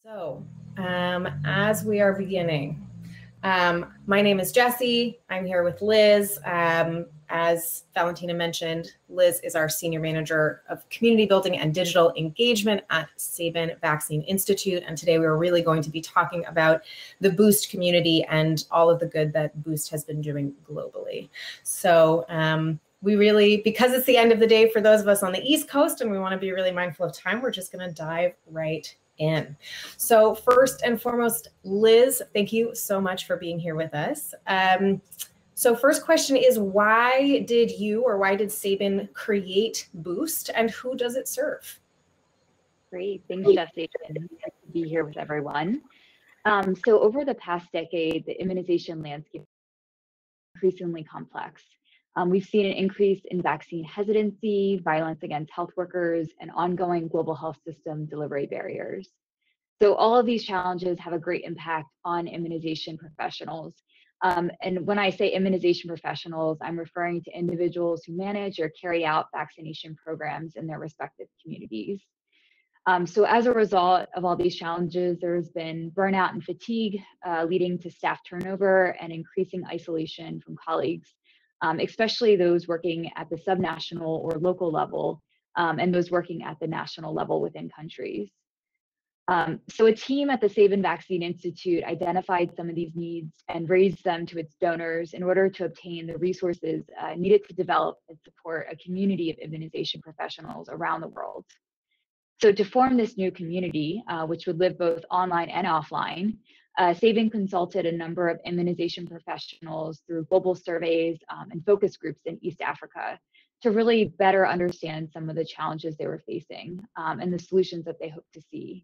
So, as we are beginning, my name is Jessie. I'm here with Liz. As Valentina mentioned, Liz is our Senior Manager of Community Building and Digital Engagement at Sabin Vaccine Institute. And today we are really going to be talking about the Boost community and all of the good that Boost has been doing globally. So we really, because it's the end of the day for those of us on the East Coast and we want to be really mindful of time, we're just going to dive right in. So first and foremost, Liz, thank you so much for being here with us. So first question is, why did Sabin create Boost and who does it serve? Great, thanks, Jessie, and nice to be here with everyone. So over the past decade, the immunization landscape is increasingly complex. We've seen an increase in vaccine hesitancy, violence against health workers, and ongoing global health system delivery barriers. So all of these challenges have a great impact on immunization professionals. And when I say immunization professionals, I'm referring to individuals who manage or carry out vaccination programs in their respective communities. So as a result of all these challenges, there's been burnout and fatigue, leading to staff turnover and increasing isolation from colleagues, especially those working at the subnational or local level, and those working at the national level within countries. So a team at the Sabin Vaccine Institute identified some of these needs and raised them to its donors in order to obtain the resources needed to develop and support a community of immunization professionals around the world. So to form this new community, which would live both online and offline, Sabin consulted a number of immunization professionals through global surveys and focus groups in East Africa to really better understand some of the challenges they were facing and the solutions that they hope to see.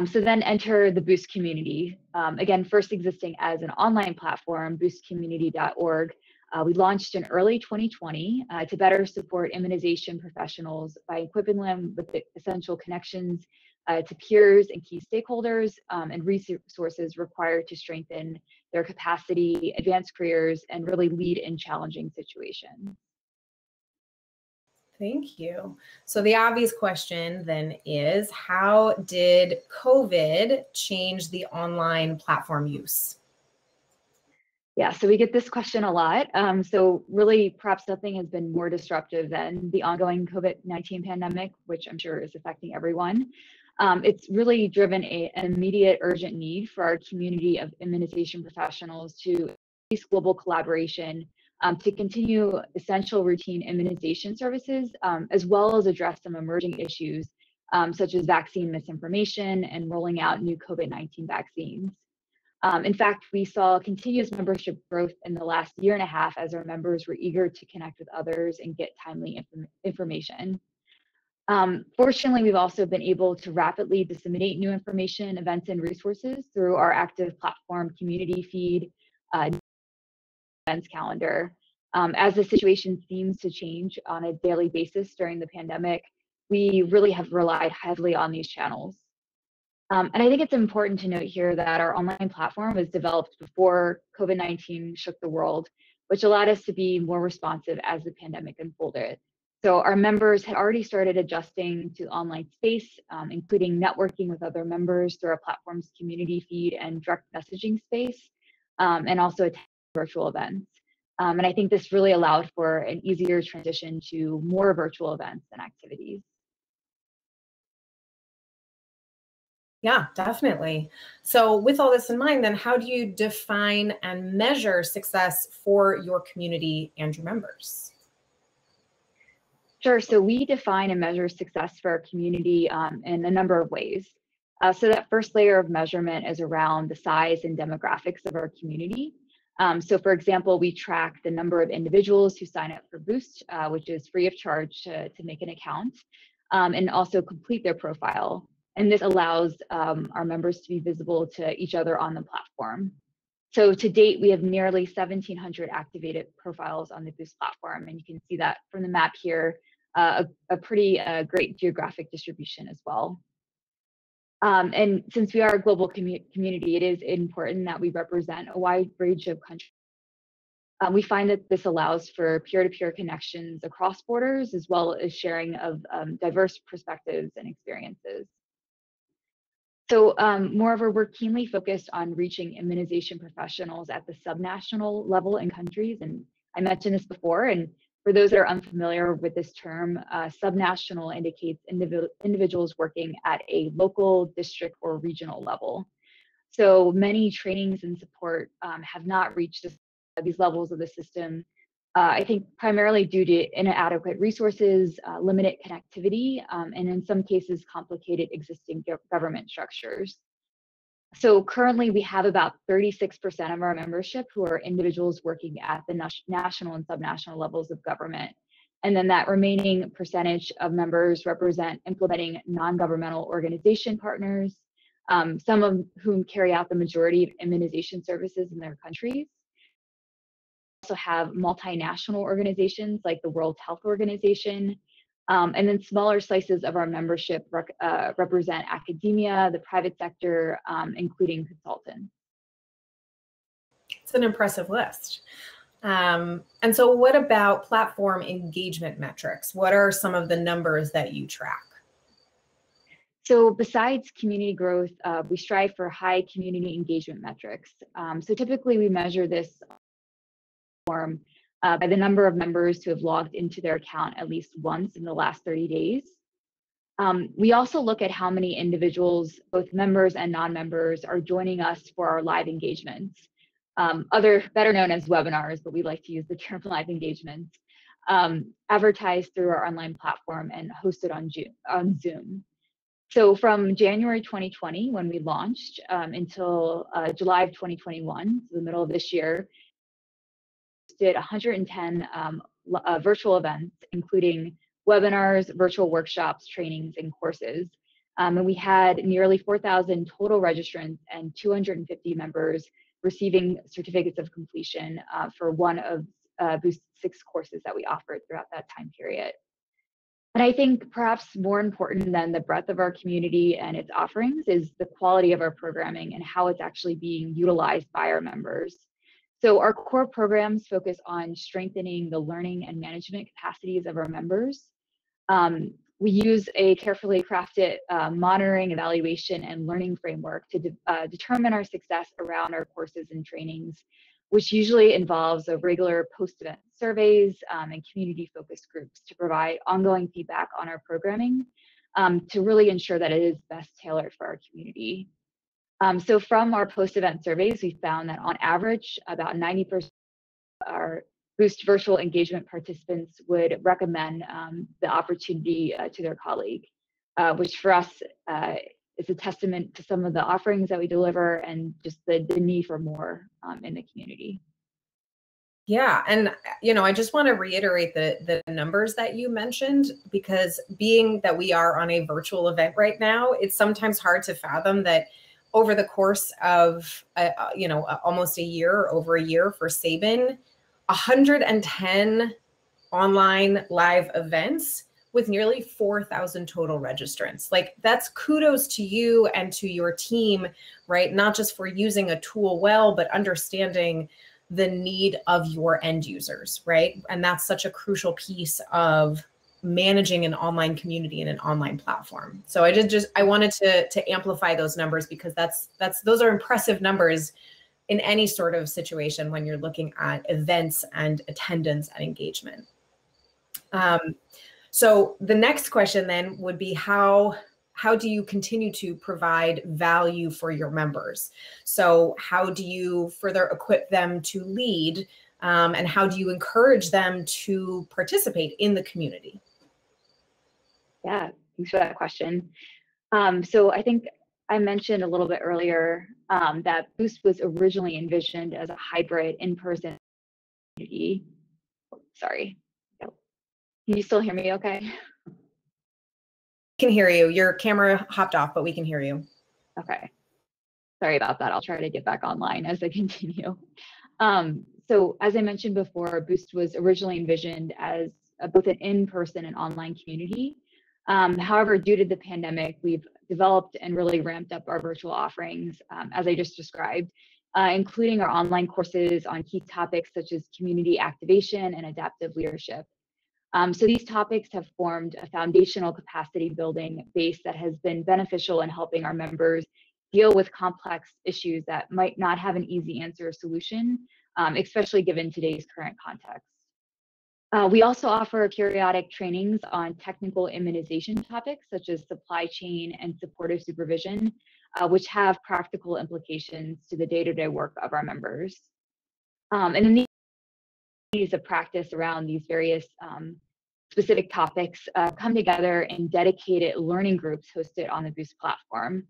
So then enter the Boost community. Again, first existing as an online platform, boostcommunity.org. We launched in early 2020 to better support immunization professionals by equipping them with the essential connections to peers and key stakeholders and resources required to strengthen their capacity, advance careers, and really lead in challenging situations. Thank you. So the obvious question then is, how did COVID change the online platform use? Yeah, so we get this question a lot. So really, perhaps nothing has been more disruptive than the ongoing COVID-19 pandemic, which I'm sure is affecting everyone. It's really driven an immediate urgent need for our community of immunization professionals to increase global collaboration, to continue essential routine immunization services, as well as address some emerging issues, such as vaccine misinformation and rolling out new COVID-19 vaccines. In fact, we saw continuous membership growth in the last year and a half as our members were eager to connect with others and get timely information. Fortunately, we've also been able to rapidly disseminate new information, events, and resources through our active platform community feed, events calendar. As the situation seems to change on a daily basis during the pandemic, we really have relied heavily on these channels. And I think it's important to note here that our online platform was developed before COVID-19 shook the world, which allowed us to be more responsive as the pandemic unfolded. So our members had already started adjusting to online space, including networking with other members through our platform's community feed and direct messaging space, and also attending virtual events. And I think this really allowed for an easier transition to more virtual events and activities. Yeah, definitely. So with all this in mind, then how do you define and measure success for your community and your members? Sure. So we define and measure success for our community in a number of ways. So that first layer of measurement is around the size and demographics of our community. So for example, we track the number of individuals who sign up for Boost, which is free of charge to make an account, and also complete their profile. And this allows our members to be visible to each other on the platform. So to date, we have nearly 1,700 activated profiles on the Boost platform. And you can see that from the map here, a pretty great geographic distribution as well. And since we are a global community, it is important that we represent a wide range of countries. We find that this allows for peer-to-peer connections across borders, as well as sharing of diverse perspectives and experiences. So moreover, we're keenly focused on reaching immunization professionals at the subnational level in countries. And I mentioned this before, and for those that are unfamiliar with this term, subnational indicates individuals working at a local, district, or regional level. So many trainings and support have not reached these levels of the system, I think primarily due to inadequate resources, limited connectivity, and in some cases, complicated existing government structures. So currently we have about 36% of our membership who are individuals working at the national and subnational levels of government. And then that remaining percentage of members represent implementing non-governmental organization partners, some of whom carry out the majority of immunization services in their countries. Also have multinational organizations like the World Health Organization, and then smaller slices of our membership represent academia, the private sector, including consultants. It's an impressive list. And so what about platform engagement metrics? What are some of the numbers that you track? So besides community growth, we strive for high community engagement metrics. So typically we measure this by the number of members who have logged into their account at least once in the last 30 days. We also look at how many individuals, both members and non-members, are joining us for our live engagements, better known as webinars, but we like to use the term live engagements, advertised through our online platform and hosted on Zoom. So from January 2020, when we launched, until July of 2021, so the middle of this year, did 110 virtual events, including webinars, virtual workshops, trainings, and courses. And we had nearly 4,000 total registrants and 250 members receiving certificates of completion for one of Boost's 6 courses that we offered throughout that time period. And I think perhaps more important than the breadth of our community and its offerings is the quality of our programming and how it's actually being utilized by our members. So our core programs focus on strengthening the learning and management capacities of our members. We use a carefully crafted monitoring, evaluation, and learning framework to determine our success around our courses and trainings, which usually involves regular post-event surveys and community-focused groups to provide ongoing feedback on our programming to really ensure that it is best tailored for our community. So from our post-event surveys, we found that on average, about 90% of our Boost virtual engagement participants would recommend the opportunity to their colleague, which for us is a testament to some of the offerings that we deliver and just the need for more in the community. Yeah, and I just want to reiterate the numbers that you mentioned, because being that we are on a virtual event right now, it's sometimes hard to fathom that over the course of almost a year, over a year for Sabin, 110 online live events with nearly 4,000 total registrants. Like, that's kudos to you and to your team, right? Not just for using a tool well, but understanding the need of your end users, right? And that's such a crucial piece of managing an online community and an online platform. So I wanted to amplify those numbers, because those are impressive numbers in any sort of situation when you're looking at events and attendance and engagement. So the next question then would be, how do you continue to provide value for your members? So how do you further equip them to lead, and how do you encourage them to participate in the community? Yeah, thanks for that question. So I think I mentioned a little bit earlier that Boost was originally envisioned as a hybrid in-person community. Sorry. Can you still hear me okay? Can hear you. Your camera hopped off, but we can hear you. Okay. Sorry about that. I'll try to get back online as I continue. So as I mentioned before, Boost was originally envisioned as both an in-person and online community. However, due to the pandemic, we've developed and really ramped up our virtual offerings, as I just described, including our online courses on key topics such as community activation and adaptive leadership. So these topics have formed a foundational capacity building base that has been beneficial in helping our members deal with complex issues that might not have an easy answer or solution, especially given today's current context. We also offer periodic trainings on technical immunization topics such as supply chain and supportive supervision, which have practical implications to the day-to-day work of our members. And then these of practice around these various specific topics come together in dedicated learning groups hosted on the Boost platform,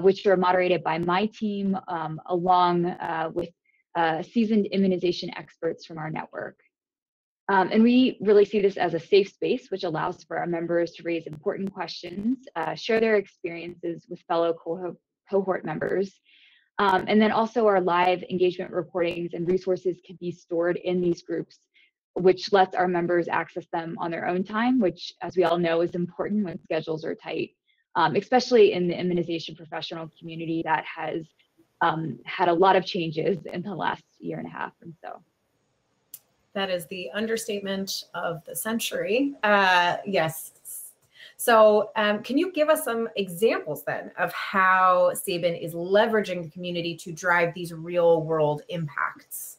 which are moderated by my team along with seasoned immunization experts from our network. And we really see this as a safe space, which allows for our members to raise important questions, share their experiences with fellow cohort members. And then also our live engagement recordings and resources can be stored in these groups, which lets our members access them on their own time, which, as we all know, is important when schedules are tight, especially in the immunization professional community that has had a lot of changes in the last year and a half or so. That is the understatement of the century. Yes. So can you give us some examples then of how Sabin is leveraging the community to drive these real world impacts?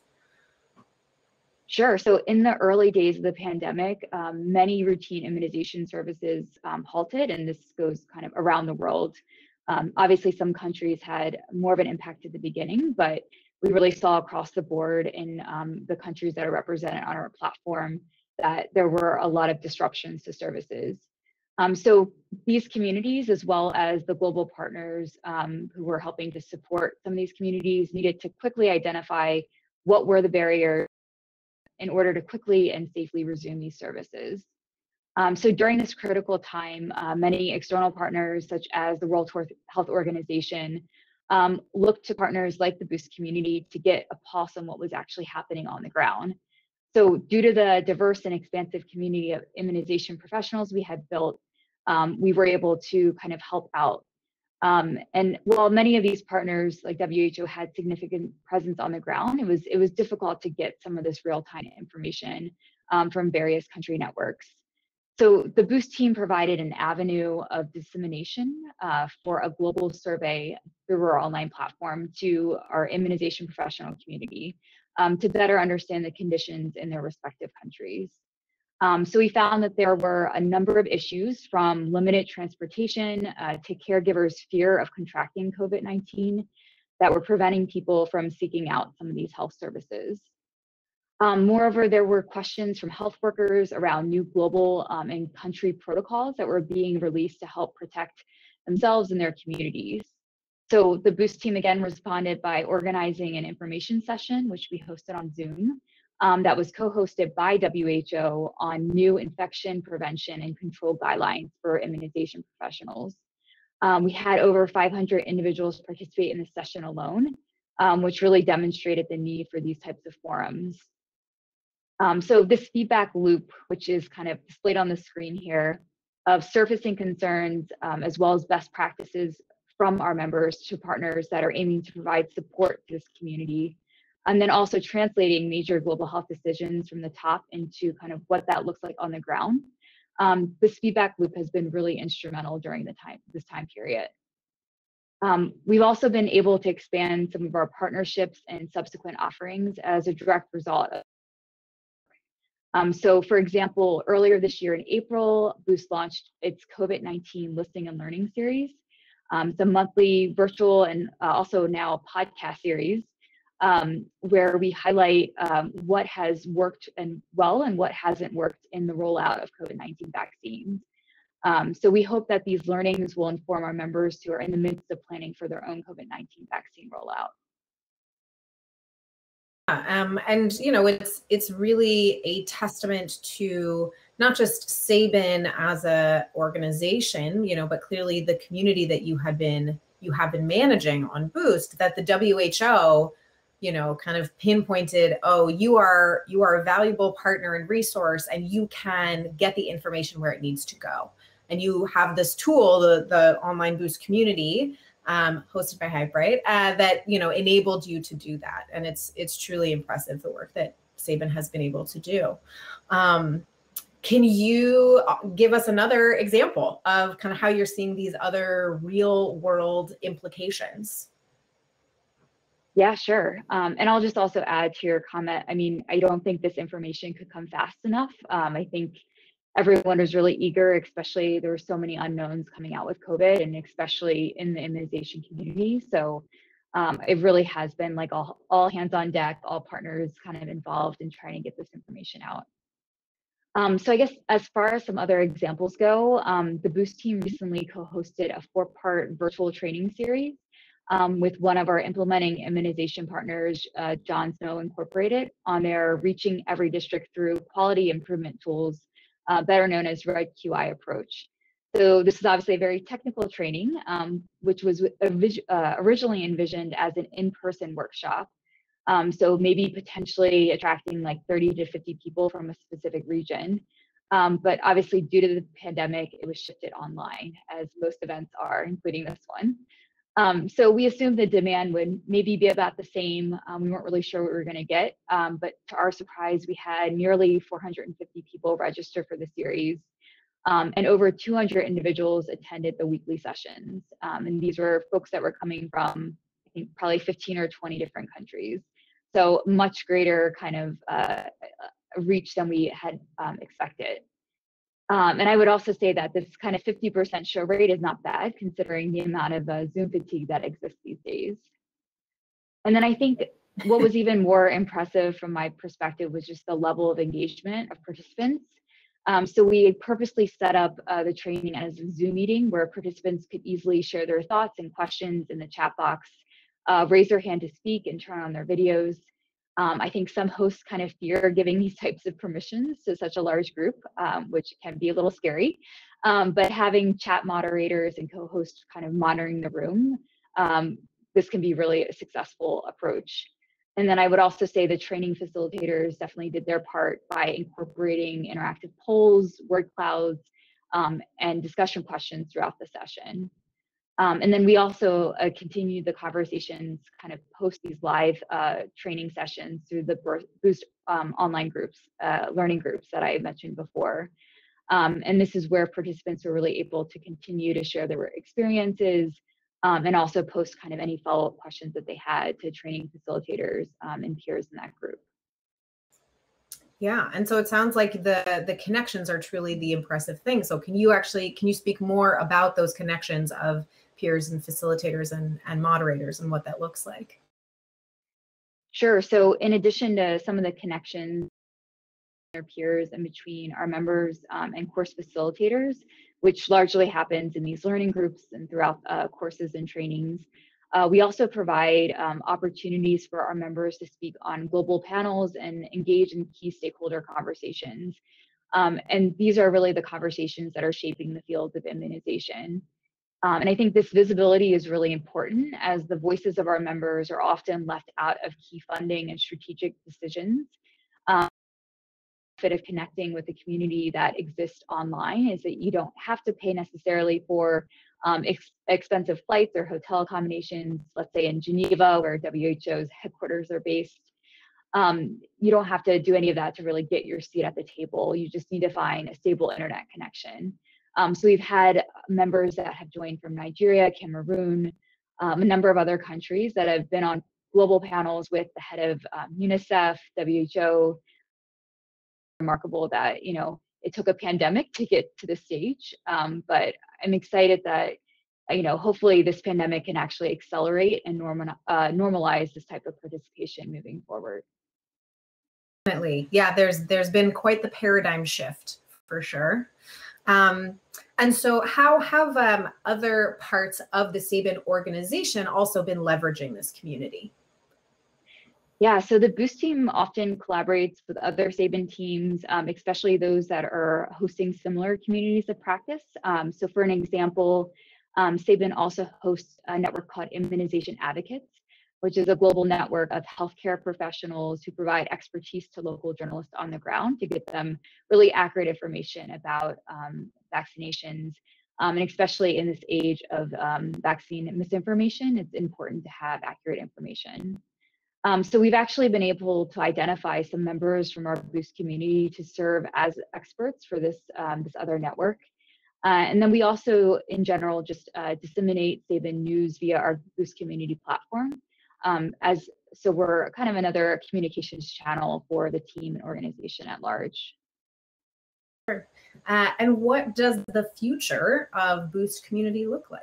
Sure. So in the early days of the pandemic, many routine immunization services halted, and this goes kind of around the world. Obviously, some countries had more of an impact at the beginning, but we really saw across the board in the countries that are represented on our platform that there were a lot of disruptions to services. So these communities, as well as the global partners who were helping to support some of these communities, needed to quickly identify what were the barriers in order to quickly and safely resume these services. So during this critical time, many external partners, such as the World Health Organization, looked to partners like the Boost community to get a pulse on what was actually happening on the ground. So due to the diverse and expansive community of immunization professionals we had built, we were able to kind of help out. And while many of these partners, like WHO, had significant presence on the ground, it was difficult to get some of this real-time information from various country networks. So the Boost team provided an avenue of dissemination for a global survey through our online platform to our immunization professional community to better understand the conditions in their respective countries. So we found that there were a number of issues, from limited transportation to caregivers' fear of contracting COVID-19, that were preventing people from seeking out some of these health services. Moreover, there were questions from health workers around new global and country protocols that were being released to help protect themselves and their communities. So the Boost team again responded by organizing an information session, which we hosted on Zoom, that was co-hosted by WHO on new infection prevention and control guidelines for immunization professionals. We had over 500 individuals participate in the session alone, which really demonstrated the need for these types of forums. So this feedback loop, which is kind of displayed on the screen here, of surfacing concerns as well as best practices from our members to partners that are aiming to provide support to this community, and then also translating major global health decisions from the top into kind of what that looks like on the ground. This feedback loop has been really instrumental during this time period. We've also been able to expand some of our partnerships and subsequent offerings as a direct result of so for example, earlier this year in April, Boost launched its COVID-19 Listening and Learning series. It's a monthly virtual and also now podcast series where we highlight what has worked and what hasn't worked in the rollout of COVID-19 vaccines. So we hope that these learnings will inform our members who are in the midst of planning for their own COVID-19 vaccine rollout. And you know, it's really a testament to not just Sabin as a organization, you know, but clearly the community that you have been managing on Boost, that the WHO, you know, kind of pinpointed, oh, you are a valuable partner and resource, and you can get the information where it needs to go. And you have this tool, the online Boost community, hosted by Hivebrite, that, you know, enabled you to do that. And it's truly impressive, the work that Sabin has been able to do. Can you give us another example of kind of how you're seeing these other real world implications? Yeah, sure. And I'll just also add to your comment. I mean, I don't think this information could come fast enough. I think everyone was really eager, especially there were so many unknowns coming out with COVID, and especially in the immunization community. So it really has been like all hands on deck, all partners kind of involved in trying to get this information out. So I guess as far as some other examples go, the Boost team recently co-hosted a 4-part virtual training series with one of our implementing immunization partners, John Snow Incorporated, on their Reaching Every District Through Quality Improvement Tools, better known as Red QI approach. So this is obviously a very technical training, which was originally envisioned as an in-person workshop. So maybe potentially attracting like 30 to 50 people from a specific region. But obviously due to the pandemic, it was shifted online, as most events are, including this one. So we assumed the demand would maybe be about the same. We weren't really sure what we were going to get, but to our surprise, we had nearly 450 people register for the series, and over 200 individuals attended the weekly sessions. And these were folks that were coming from, I think, probably 15 or 20 different countries. So much greater kind of reach than we had expected. And I would also say that this kind of 50% show rate is not bad considering the amount of Zoom fatigue that exists these days. And then I think what was even more impressive from my perspective was just the level of engagement of participants. So we purposely set up the training as a Zoom meeting where participants could easily share their thoughts and questions in the chat box, raise their hand to speak and turn on their videos. I think some hosts kind of fear giving these types of permissions to such a large group, which can be a little scary. But having chat moderators and co-hosts kind of monitoring the room, this can be really a successful approach. And then I would also say the training facilitators definitely did their part by incorporating interactive polls, word clouds, and discussion questions throughout the session. And then we also continued the conversations kind of post these live training sessions through the Boost online groups, learning groups that I mentioned before. And this is where participants were really able to continue to share their experiences and also post kind of any follow-up questions that they had to training facilitators and peers in that group. Yeah, and so it sounds like the connections are truly the impressive thing. So can you speak more about those connections of peers and facilitators and moderators and what that looks like? Sure. So in addition to some of the connections our peers and between our members and course facilitators, which largely happens in these learning groups and throughout courses and trainings, we also provide opportunities for our members to speak on global panels and engage in key stakeholder conversations. And these are really the conversations that are shaping the field of immunization. And I think this visibility is really important as the voices of our members are often left out of key funding and strategic decisions. Benefit of connecting with the community that exists online is that you don't have to pay necessarily for expensive flights or hotel accommodations, let's say in Geneva, where WHO's headquarters are based. You don't have to do any of that to really get your seat at the table. You just need to find a stable internet connection. So we've had members that have joined from Nigeria, Cameroon, a number of other countries that have been on global panels with the head of UNICEF, WHO. Remarkable that, you know, it took a pandemic to get to this stage, but I'm excited that, you know, hopefully this pandemic can actually accelerate and normalize this type of participation moving forward. Definitely. Yeah, there's been quite the paradigm shift for sure. And so how have other parts of the Sabin organization also been leveraging this community? Yeah, so the Boost team often collaborates with other Sabin teams, especially those that are hosting similar communities of practice. So for an example, Sabin also hosts a network called Immunization Advocates, which is a global network of healthcare professionals who provide expertise to local journalists on the ground to get them really accurate information about vaccinations. And especially in this age of vaccine misinformation, it's important to have accurate information. So we've actually been able to identify some members from our Boost community to serve as experts for this, this other network. And then we also, in general, just disseminate Sabin news via our Boost community platform. So we're kind of another communications channel for the team and organization at large. Sure. And what does the future of Boost community look like?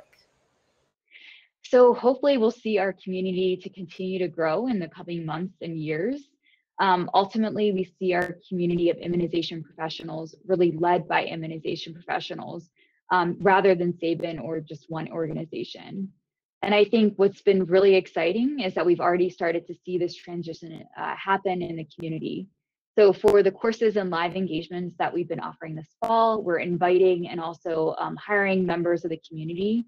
So hopefully we'll see our community to continue to grow in the coming months and years. Ultimately, we see our community of immunization professionals really led by immunization professionals rather than Sabin or just one organization. And I think what's been really exciting is that we've already started to see this transition happen in the community. So for the courses and live engagements that we've been offering this fall, we're inviting and also hiring members of the community.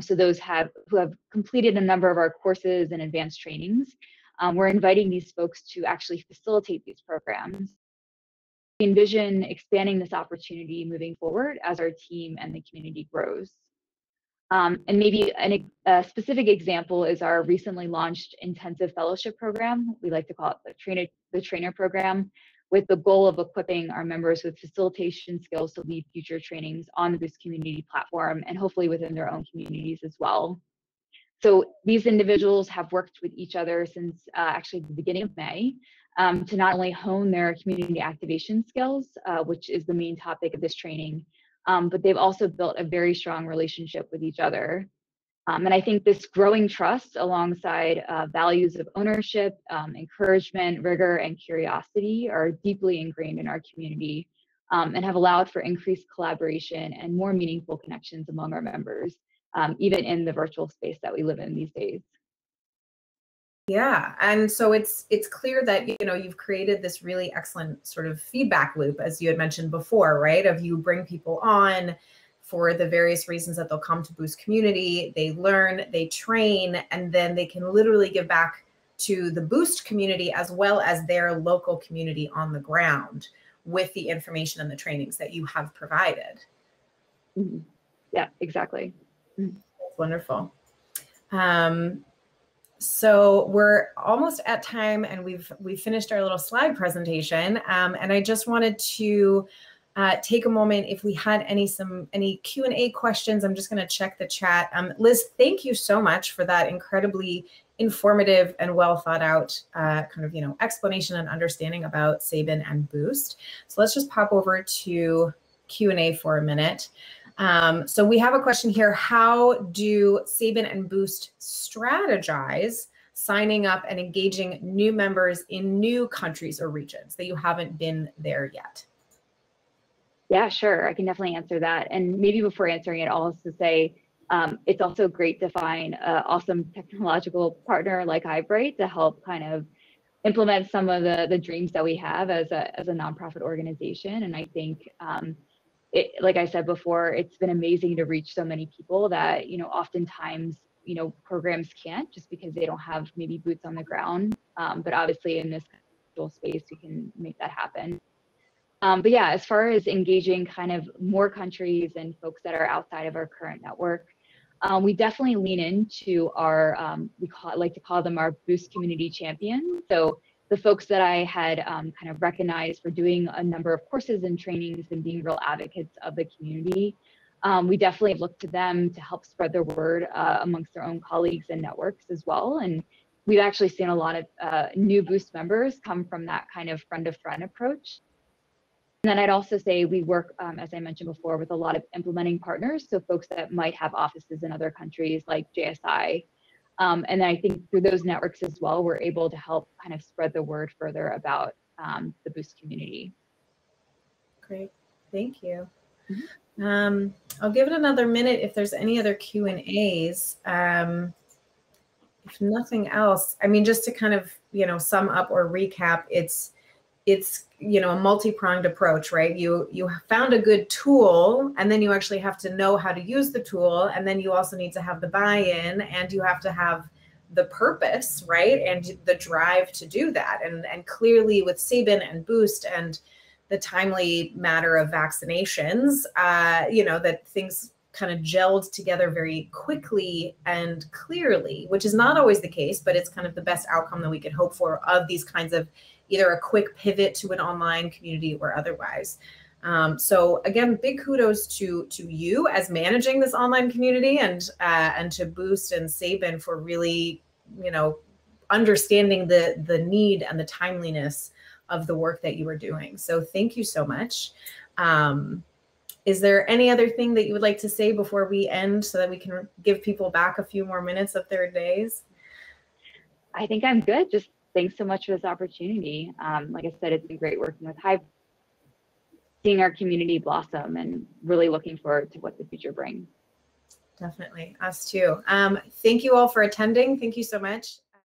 So those who have completed a number of our courses and advanced trainings, we're inviting these folks to actually facilitate these programs. We envision expanding this opportunity moving forward as our team and the community grows. And maybe a specific example is our recently launched intensive fellowship program. We like to call it the trainer program, with the goal of equipping our members with facilitation skills to lead future trainings on the Boost community platform and hopefully within their own communities as well. So these individuals have worked with each other since actually the beginning of May to not only hone their community activation skills, which is the main topic of this training, but they've also built a very strong relationship with each other. And I think this growing trust alongside values of ownership, encouragement, rigor, and curiosity are deeply ingrained in our community and have allowed for increased collaboration and more meaningful connections among our members, even in the virtual space that we live in these days. Yeah, and so it's clear that you've created this really excellent sort of feedback loop, as you had mentioned before, right? Of you bring people on for the various reasons that they'll come to Boost community, they learn, they train, and then they can literally give back to the Boost community as well as their local community on the ground with the information and the trainings that you have provided. Mm-hmm. Yeah, exactly. Mm-hmm. That's wonderful. So we're almost at time, and we've finished our little slide presentation. And I just wanted to take a moment if we had any Q&A questions. I'm just going to check the chat. Liz, thank you so much for that incredibly informative and well thought out kind of explanation and understanding about Sabin and Boost. So let's just pop over to Q&A for a minute. So we have a question here. How do Sabin and Boost strategize signing up and engaging new members in new countries or regions that you haven't been there yet? Yeah, sure. I can definitely answer that. And maybe before answering it, I'll also say it's also great to find an awesome technological partner like Hivebrite to help kind of implement some of the dreams that we have as a nonprofit organization. And I think like I said before, it's been amazing to reach so many people that, oftentimes, programs can't just because they don't have maybe boots on the ground. But obviously in this space, we can make that happen. But yeah, as far as engaging kind of more countries and folks that are outside of our current network, we definitely lean into our, like to call them our Boost community champions. So the folks that I had kind of recognized for doing a number of courses and trainings and being real advocates of the community, we definitely look to them to help spread their word amongst their own colleagues and networks as well. And we've actually seen a lot of new Boost members come from that kind of friend-to-friend approach. And then I'd also say we work, as I mentioned before, with a lot of implementing partners. So folks that might have offices in other countries like JSI. And then I think through those networks as well, we're able to help kind of spread the word further about the Boost community. Great, thank you. Mm-hmm. I'll give it another minute if there's any other Q&As. If nothing else, I mean, just to kind of, sum up or recap, it's a multi-pronged approach, right? You found a good tool, and then you actually have to know how to use the tool, and then you also need to have the buy-in, and you have to have the purpose, right? And the drive to do that. And clearly with Sabin and Boost and the timely matter of vaccinations, that things kind of gelled together very quickly and clearly, which is not always the case, but it's kind of the best outcome that we could hope for of these kinds of either a quick pivot to an online community or otherwise. So again, big kudos to you as managing this online community, and to Boost and Sabin for really, understanding the need and the timeliness of the work that you were doing. So thank you so much. Is there any other thing that you would like to say before we end so that we can give people back a few more minutes of their days? I think I'm good. Just thanks so much for this opportunity. Like I said, it's been great working with Hivebrite, seeing our community blossom, and really looking forward to what the future brings. Definitely, us too. Thank you all for attending. Thank you so much.